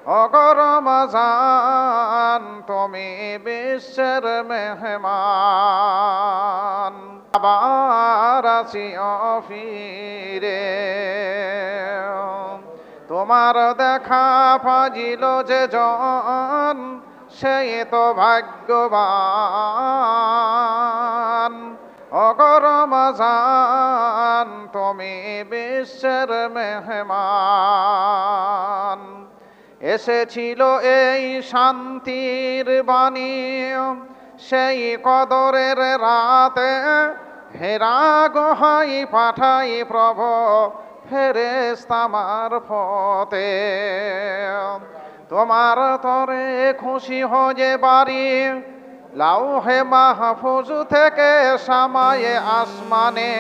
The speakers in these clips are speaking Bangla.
ওগো রমজান তুমি বিশ্বের মেহমান, আবার আসিও ফিরে। তোমার দেখা পাজিল যে জন, সেই তো ভাগ্যবান। ওগো রমজান তুমি বিশ্বের মেহমান, এসেছিল এই শান্তির বাণী সেই কদরের রাতে, হেরা গোহাই পাঠাই প্রভু ফেরেশতা মারফতে। তোমার তরে খুশি হয়ে বাড়ি লাউহে মাহফুজ থেকে সামায়ে আসমানে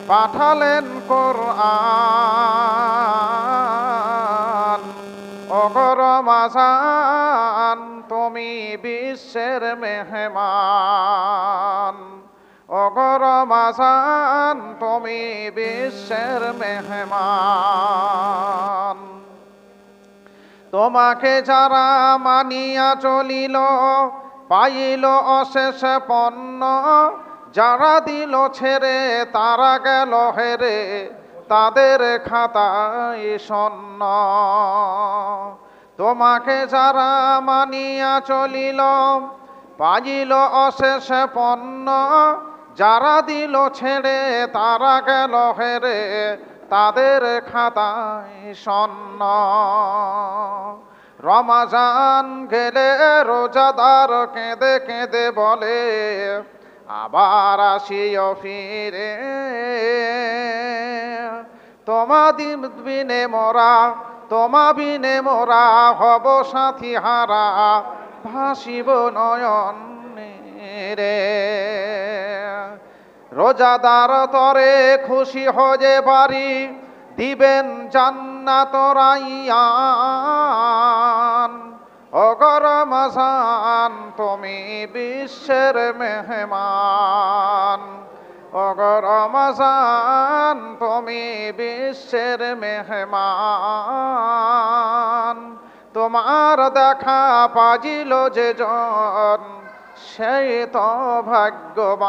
পাঠালেন কোরআন। ওগো রমজান তুমি বিশ্বের মেহমান, ওগো রমজান তুমি বিশ্বের মেহমান। তোমাকে যারা মানিয়া চলিল পাইল অশেষ পণ্য, যারা দিল ছেড়ে তারা গেল হেরে তাদের খাতায় শূন্য। তোমাকে যারা মানিয়া চলিল পাইল অশেষ পণ্য, যারা দিল ছেড়ে তারা গেল হেরে তাদের খাতায় শূন্য। রমজান গেলে রোজাদার কেঁদে কেঁদে বলে আবার আসিও ফিরে। তোমা বিনে মোরা, তোমা বিনে মোরা হব সাথী হারা, ভাসিব নয়ন রে। রোজাদার তরে খুশি হয়ে বাড়ি দিবেন জান্নাত রাইয়ান। ওগো রমজান তুমি বিশ্বের মেহমান, ওগো রমজান তুমি বিশ্বের মেহমান। তোমার দেখা পাজিল যে জন, সেই তো ভাগ্যবান।